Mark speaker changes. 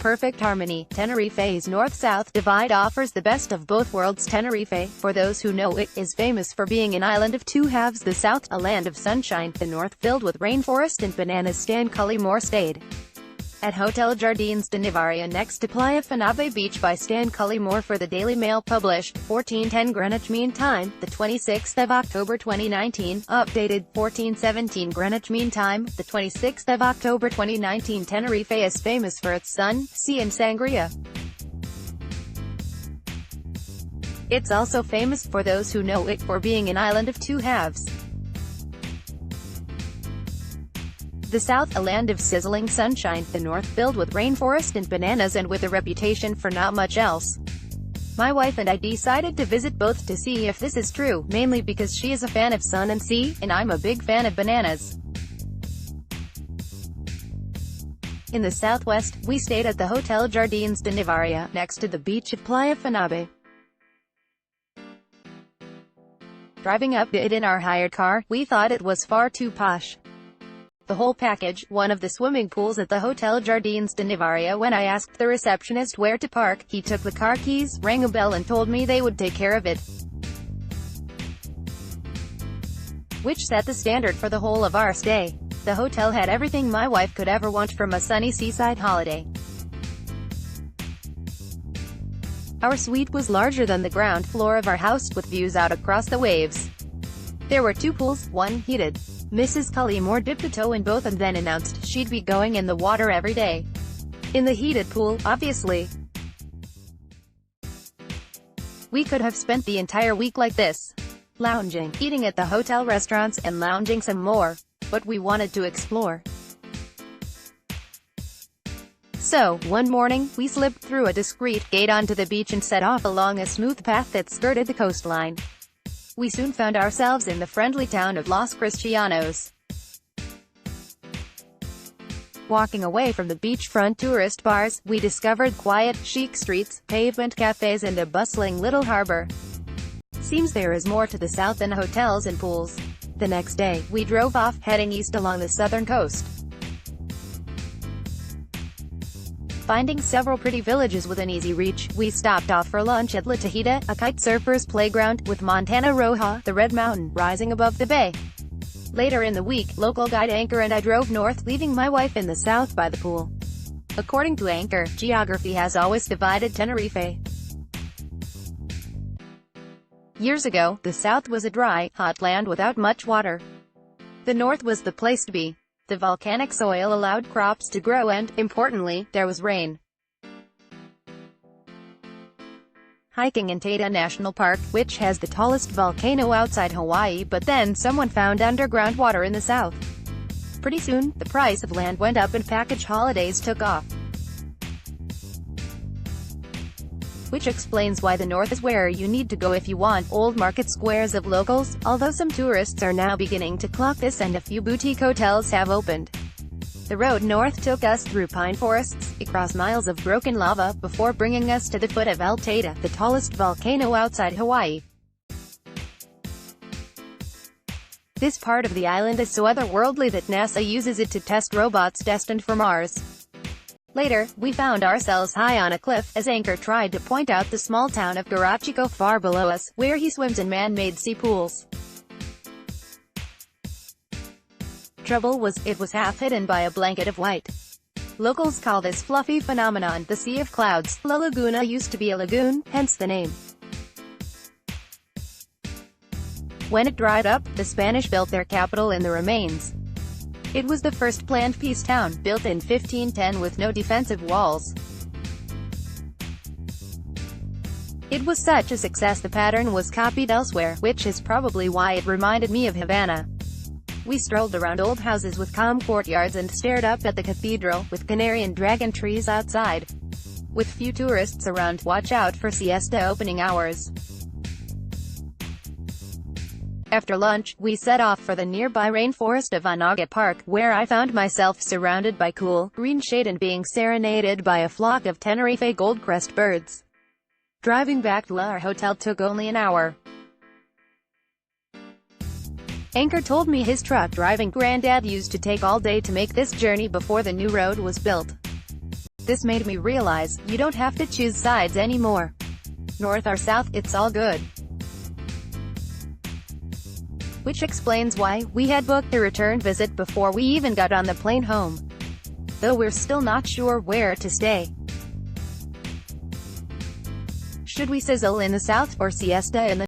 Speaker 1: perfect harmony. Tenerife's north-south divide offers the best of both worlds. Tenerife, for those who know it, is famous for being an island of two halves: the south, a land of sunshine; the north, filled with rainforest and bananas. Stan Cullimore stayed at Hotel Jardins de Nivaria next to Playa Fanabe Beach by Stan Cullimore for the Daily Mail, published 14:10 Greenwich Mean Time, the 26th of October 2019, updated 14:17 Greenwich Mean Time, the 26th of October 2019. Tenerife is famous for its sun, sea and sangria. It's also famous, for those who know it, for being an island of two halves. The south, a land of sizzling sunshine; the north, filled with rainforest and bananas and with a reputation for not much else. My wife and I decided to visit both to see if this is true, mainly because she is a fan of sun and sea, and I'm a big fan of bananas. In the southwest, we stayed at the Hotel Jardins de Nivaria, next to the beach of Playa Fanabe. Driving up it in our hired car, we thought it was far too posh. The whole package, one of the swimming pools at the Hotel Jardins de Nivaria. When I asked the receptionist where to park, he took the car keys, rang a bell and told me they would take care of it, which set the standard for the whole of our stay. The hotel had everything my wife could ever want from a sunny seaside holiday. Our suite was larger than the ground floor of our house, with views out across the waves. There were two pools, one heated. Mrs. Cullimore dipped a toe in both and then announced she'd be going in the water every day. In the heated pool, obviously. We could have spent the entire week like this, lounging, eating at the hotel restaurants, and lounging some more. But we wanted to explore. So, one morning, we slipped through a discreet gate onto the beach and set off along a smooth path that skirted the coastline. We soon found ourselves in the friendly town of Los Cristianos. Walking away from the beachfront tourist bars, we discovered quiet, chic streets, pavement cafes and a bustling little harbor. Seems there is more to the south than hotels and pools. The next day, we drove off, heading east along the southern coast, finding several pretty villages within easy reach. We stopped off for lunch at La Tejida, a kite surfer's playground, with Montana Roja, the Red Mountain, rising above the bay. Later in the week, local guide Anchor and I drove north, leaving my wife in the south by the pool. According to Anchor, geography has always divided Tenerife. Years ago, the south was a dry, hot land without much water. The north was the place to be. The volcanic soil allowed crops to grow and, importantly, there was rain. Hiking in Tata National Park, which has the tallest volcano outside Hawaii, but then someone found underground water in the south. Pretty soon, the price of land went up and package holidays took off. Which explains why the north is where you need to go if you want old market squares of locals, although some tourists are now beginning to clock this and a few boutique hotels have opened. The road north took us through pine forests, across miles of broken lava, before bringing us to the foot of El Tata, the tallest volcano outside Hawaii. This part of the island is so otherworldly that NASA uses it to test robots destined for Mars. Later, we found ourselves high on a cliff, as Anchor tried to point out the small town of Garachico far below us, where he swims in man-made sea pools. Trouble was, it was half hidden by a blanket of white. Locals call this fluffy phenomenon the Sea of Clouds. La Laguna used to be a lagoon, hence the name. When it dried up, the Spanish built their capital in the remains. It was the first planned peace town, built in 1510 with no defensive walls. It was such a success the pattern was copied elsewhere, which is probably why it reminded me of Havana. We strolled around old houses with calm courtyards and stared up at the cathedral, with canary and dragon trees outside. With few tourists around, watch out for siesta opening hours. After lunch, we set off for the nearby rainforest of Anaga Park, where I found myself surrounded by cool, green shade and being serenaded by a flock of Tenerife goldcrest birds. Driving back to our hotel took only an hour. Anchor told me his truck-driving granddad used to take all day to make this journey before the new road was built. This made me realize, you don't have to choose sides anymore. North or south, it's all good. Which explains why we had booked a return visit before we even got on the plane home. Though we're still not sure where to stay. Should we sizzle in the south, or siesta in the